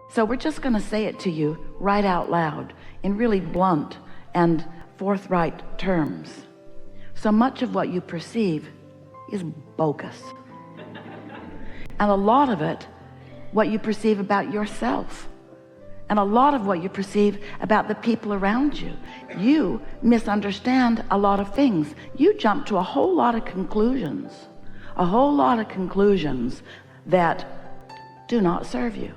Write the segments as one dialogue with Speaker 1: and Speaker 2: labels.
Speaker 1: So we're just going to say it to you right out loud in really blunt and forthright terms. So much of what you perceive is bogus. And a lot of it, what you perceive about yourself. And a lot of what you perceive about the people around you. You misunderstand a lot of things. You jump to a whole lot of conclusions that do not serve you.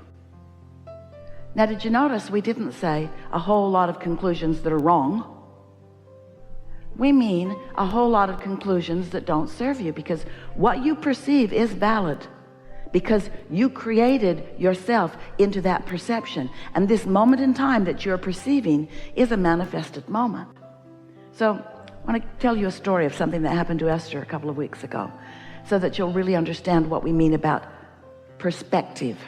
Speaker 1: Now, did you notice we didn't say a whole lot of conclusions that are wrong? We mean a whole lot of conclusions that don't serve you, because what you perceive is valid, because you created yourself into that perception. And this moment in time that you're perceiving is a manifested moment. So I want to tell you a story of something that happened to Esther a couple of weeks ago, so that you'll really understand what we mean about perspective,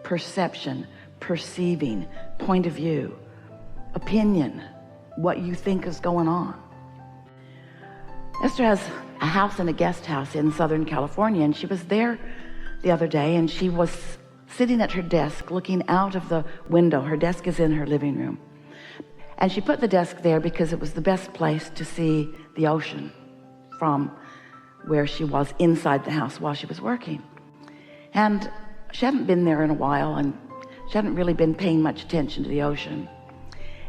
Speaker 1: perception, perceiving, point of view, opinion, what you think is going on. Esther has a house and a guest house in Southern California, and she was there the other day, and she was sitting at her desk looking out of the window. Her desk is in her living room, and she put the desk there because it was the best place to see the ocean from where she was inside the house while she was working. And she hadn't been there in a while, and she hadn't really been paying much attention to the ocean.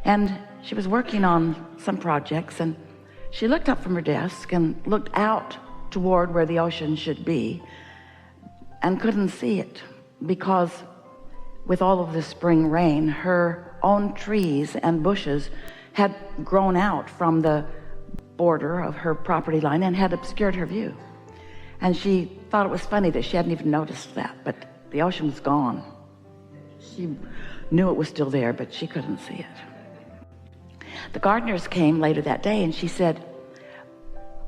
Speaker 1: And she was working on some projects, and she looked up from her desk and looked out toward where the ocean should be, and couldn't see it, because with all of the spring rain, her own trees and bushes had grown out from the border of her property line and had obscured her view. And she thought it was funny that she hadn't even noticed that, but the ocean was gone. She knew it was still there, but she couldn't see it. The gardeners came later that day, and she said,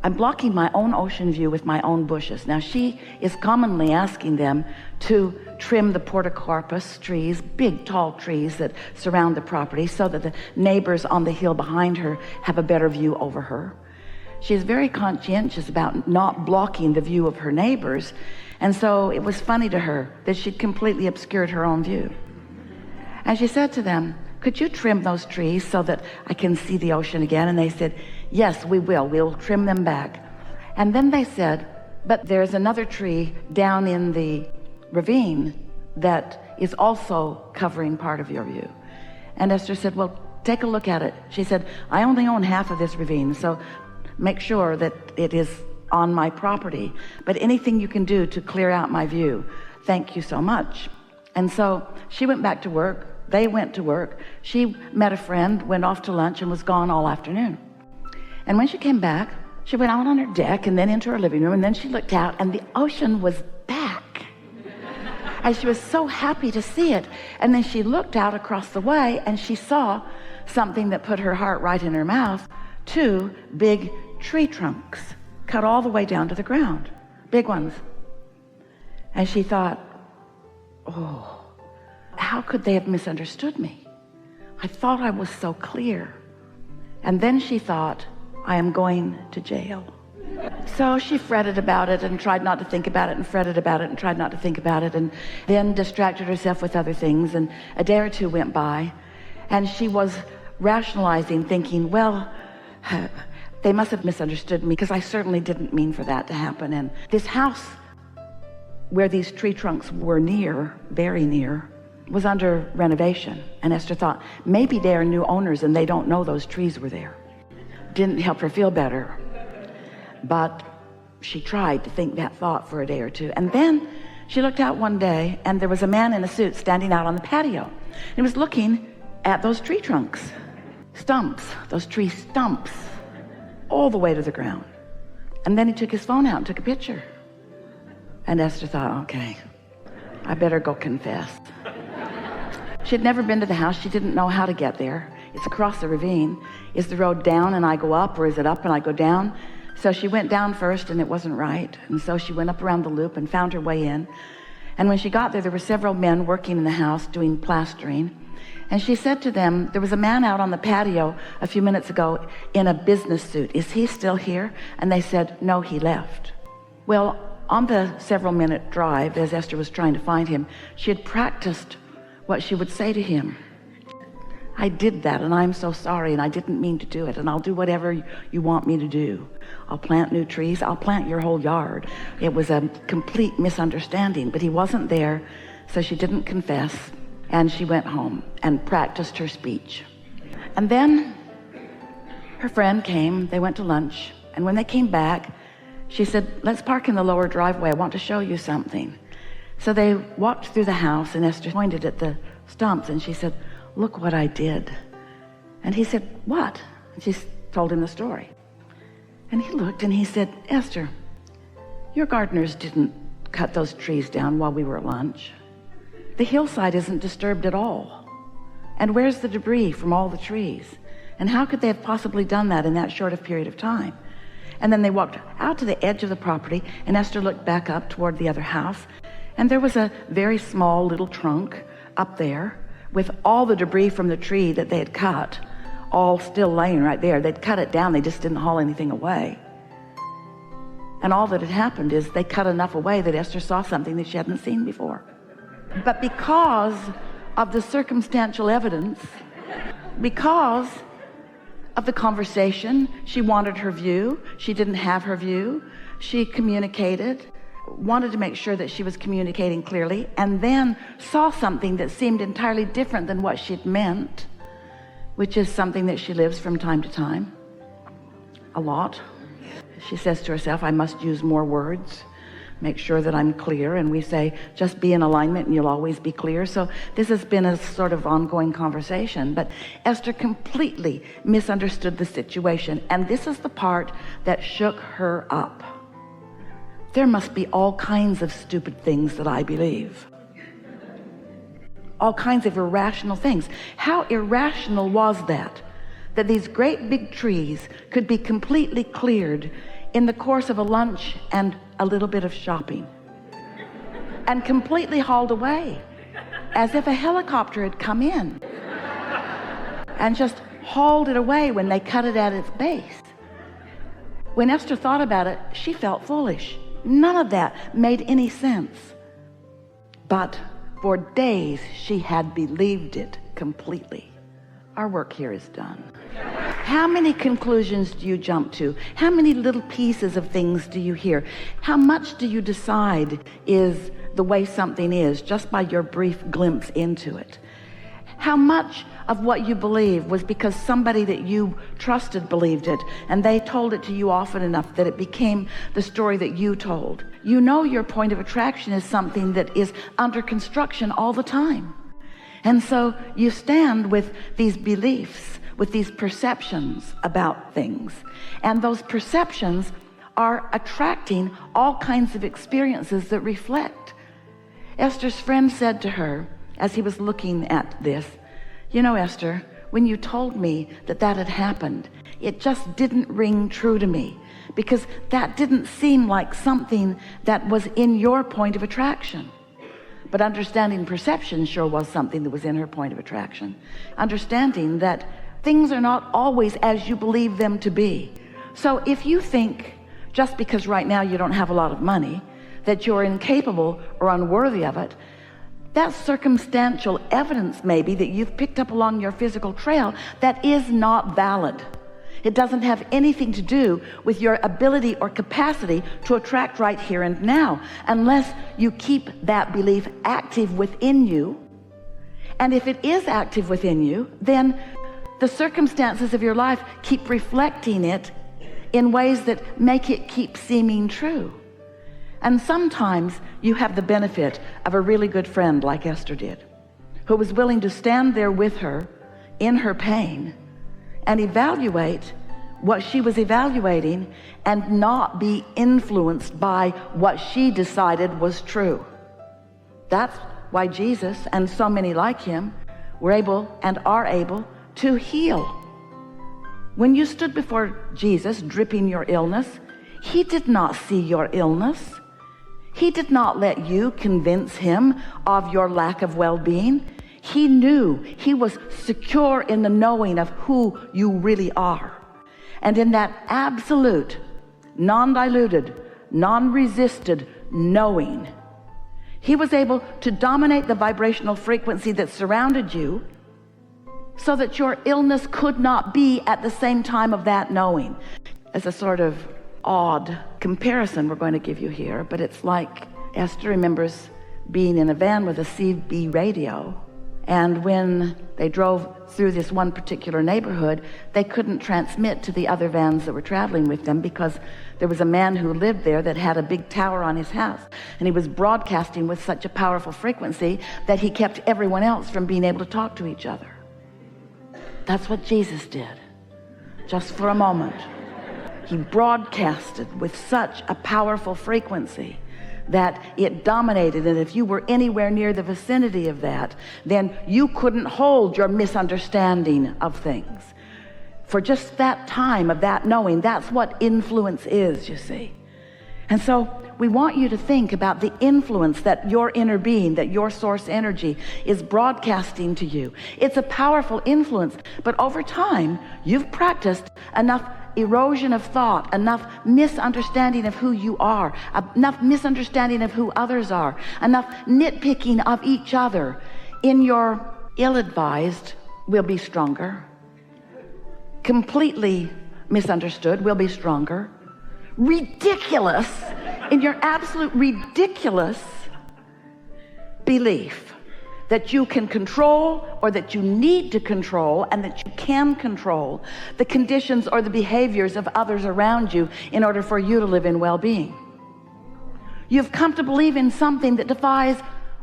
Speaker 1: I'm blocking my own ocean view with my own bushes. Now, she is commonly asking them to trim the portocarpus trees, big tall trees that surround the property, so that the neighbors on the hill behind her have a better view over her. She is very conscientious about not blocking the view of her neighbors, and so it was funny to her that she'd completely obscured her own view. And she said to them, could you trim those trees so that I can see the ocean again? And they said, yes, we will. We'll trim them back. And then they said, but there's another tree down in the ravine that is also covering part of your view. And Esther said, well, take a look at it. She said, I only own half of this ravine, so make sure that it is on my property. But anything you can do to clear out my view, thank you so much. And so she went back to work. They went to work. She met a friend, went off to lunch, and was gone all afternoon. And when she came back, she went out on her deck and then into her living room, and then she looked out, and the ocean was back. And she was so happy to see it. And then she looked out across the way, and she saw something that put her heart right in her mouth. 2 big tree trunks cut all the way down to the ground, big ones. And she thought, oh, how could they have misunderstood me? I thought I was so clear. And then she thought, I am going to jail. So she fretted about it and tried not to think about it, and fretted about it and tried not to think about it, and then distracted herself with other things. And a day or two went by, and she was rationalizing, thinking, well, they must have misunderstood me, because I certainly didn't mean for that to happen. And this house where these tree trunks were near, very near, was under renovation. And Esther thought, maybe they are new owners and they don't know those trees were there. Didn't help her feel better, but she tried to think that thought for a day or two. And then she looked out one day, and there was a man in a suit standing out on the patio. He was looking at those tree trunks, stumps, those tree stumps, all the way to the ground. And then he took his phone out and took a picture. And Esther thought, okay, I better go confess. She had never been to the house. She didn't know how to get there. It's across the ravine. Is the road down and I go up, or is it up and I go down? So she went down first, and it wasn't right. And so she went up around the loop and found her way in. And when she got there, there were several men working in the house doing plastering. And she said to them, there was a man out on the patio a few minutes ago in a business suit. Is he still here? And they said, no, he left. Well, on the several-minute drive, as Esther was trying to find him, she had practiced what she would say to him. I did that, and I'm so sorry, and I didn't mean to do it, and I'll do whatever you want me to do. I'll plant new trees. I'll plant your whole yard. It was a complete misunderstanding, but he wasn't there, so she didn't confess, and she went home and practiced her speech. And then her friend came. They went to lunch, and when they came back, she said, let's park in the lower driveway. I want to show you something. So they walked through the house, and Esther pointed at the stumps, and she said, look what I did. And he said, what? And she told him the story. And he looked and he said, Esther, your gardeners didn't cut those trees down while we were at lunch. The hillside isn't disturbed at all. And where's the debris from all the trees? And how could they have possibly done that in that short of period of time? And then they walked out to the edge of the property, and Esther looked back up toward the other house, and there was a very small little trunk up there with all the debris from the tree that they had cut, all still laying right there. They'd cut it down, they just didn't haul anything away. And all that had happened is they cut enough away that Esther saw something that she hadn't seen before. But because of the circumstantial evidence, because of the conversation, she wanted her view, she didn't have her view, she communicated, wanted to make sure that she was communicating clearly, and then saw something that seemed entirely different than what she'd meant, which is something that she lives from time to time, a lot. She says to herself, I must use more words, make sure that I'm clear. And we say, just be in alignment and you'll always be clear. So this has been a sort of ongoing conversation, but Esther completely misunderstood the situation. And this is the part that shook her up. There must be all kinds of stupid things that I believe. All kinds of irrational things. How irrational was that? That these great big trees could be completely cleared in the course of a lunch and a little bit of shopping, and completely hauled away, as if a helicopter had come in and just hauled it away when they cut it at its base. When Esther thought about it, she felt foolish. None of that made any sense. But for days, she had believed it completely. Our work here is done. How many conclusions do you jump to? How many little pieces of things do you hear? How much do you decide is the way something is just by your brief glimpse into it? How much of what you believe was because somebody that you trusted believed it, and they told it to you often enough that it became the story that you told? You know your point of attraction is something that is under construction all the time. And so you stand with these beliefs, with these perceptions about things. And those perceptions are attracting all kinds of experiences that reflect. Esther's friend said to her, as he was looking at this, you know, Esther, when you told me that that had happened, it just didn't ring true to me, because that didn't seem like something that was in your point of attraction. But understanding perception sure was something that was in her point of attraction. Understanding that things are not always as you believe them to be. So if you think, just because right now you don't have a lot of money, that you're incapable or unworthy of it, that's circumstantial evidence maybe that you've picked up along your physical trail that is not valid. It doesn't have anything to do with your ability or capacity to attract right here and now, unless you keep that belief active within you. And if it is active within you, then the circumstances of your life keep reflecting it in ways that make it keep seeming true. And sometimes you have the benefit of a really good friend like Esther did, who was willing to stand there with her in her pain and evaluate what she was evaluating and not be influenced by what she decided was true. That's why Jesus and so many like him were able and are able to heal. When you stood before Jesus dripping your illness, he did not see your illness. He did not let you convince him of your lack of well-being. He knew, he was secure in the knowing of who you really are. And in that absolute, non-diluted, non-resisted knowing, He was able to dominate the vibrational frequency that surrounded you so that your illness could not be at the same time of that knowing. As a sort of odd comparison we're going to give you here, but it's like Esther remembers being in a van with a CB radio, and when they drove through this one particular neighborhood, they couldn't transmit to the other vans that were traveling with them because there was a man who lived there that had a big tower on his house, and he was broadcasting with such a powerful frequency that he kept everyone else from being able to talk to each other. That's what Jesus did, just for a moment. He broadcasted with such a powerful frequency that it dominated, and if you were anywhere near the vicinity of that, then you couldn't hold your misunderstanding of things. For just that time of that knowing, that's what influence is, you see. And so we want you to think about the influence that your inner being, that your source energy is broadcasting to you. It's a powerful influence, but over time, you've practiced enough erosion of thought, enough misunderstanding of who you are, enough misunderstanding of who others are, enough nitpicking of each other. In your ill-advised, we'll be stronger. Completely misunderstood, we'll be stronger. Ridiculous, in your absolute ridiculous belief that you can control, or that you need to control, and that you can control the conditions or the behaviors of others around you in order for you to live in well-being. You've come to believe in something that defies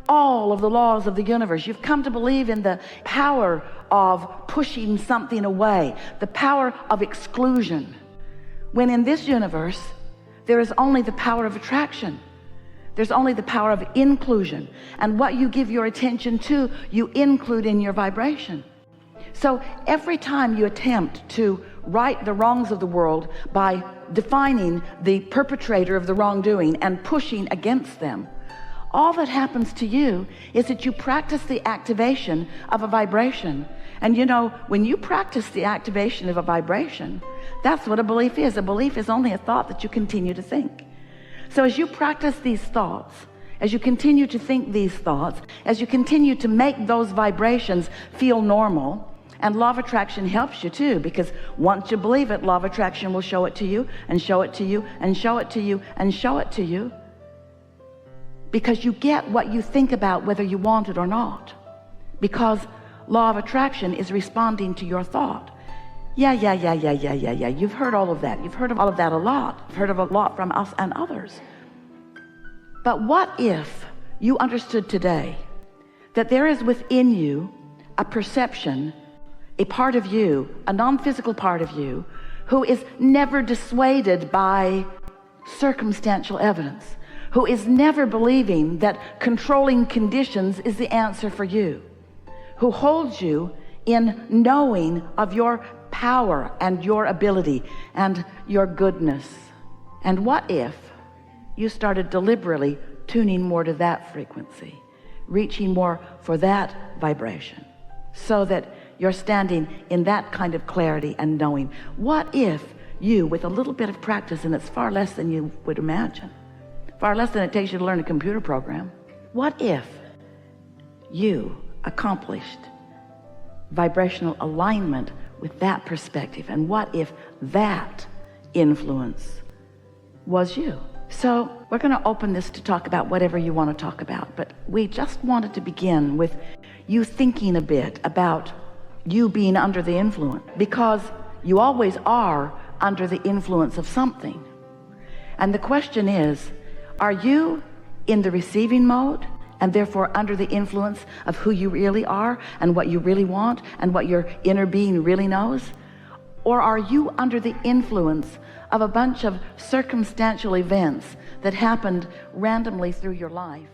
Speaker 1: all of the laws of the universe. You've come to believe in the power of pushing something away, the power of exclusion, when in this universe there is only the power of attraction. There's only the power of inclusion, and what you give your attention to, you include in your vibration. So every time you attempt to right the wrongs of the world by defining the perpetrator of the wrongdoing and pushing against them, all that happens to you is that you practice the activation of a vibration. And you know, when you practice the activation of a vibration, that's what a belief is. A belief is only a thought that you continue to think. So as you practice these thoughts, as you continue to think these thoughts, as you continue to make those vibrations feel normal, and law of attraction helps you too, because once you believe it, law of attraction will show it to you, and show it to you, and show it to you, and show it to you, because you get what you think about, whether you want it or not, because law of attraction is responding to your thought. Yeah. You've heard all of that. You've heard of all of that a lot. You've heard of a lot from us and others. But what if you understood today that there is within you a perception, a part of you, a non-physical part of you, who is never dissuaded by circumstantial evidence, who is never believing that controlling conditions is the answer for you, who holds you in knowing of your power and your ability and your goodness. And what if you started deliberately tuning more to that frequency, reaching more for that vibration, so that you're standing in that kind of clarity and knowing? What if you, with a little bit of practice, and it's far less than you would imagine, far less than it takes you to learn a computer program, what if you accomplished vibrational alignment with that perspective? And what if that influence was you? So we're going to open this to talk about whatever you want to talk about, but we just wanted to begin with you thinking a bit about you being under the influence, because you always are under the influence of something. And the question is, are you in the receiving mode, and therefore under the influence of who you really are and what you really want and what your inner being really knows? Or are you under the influence of a bunch of circumstantial events that happened randomly through your life?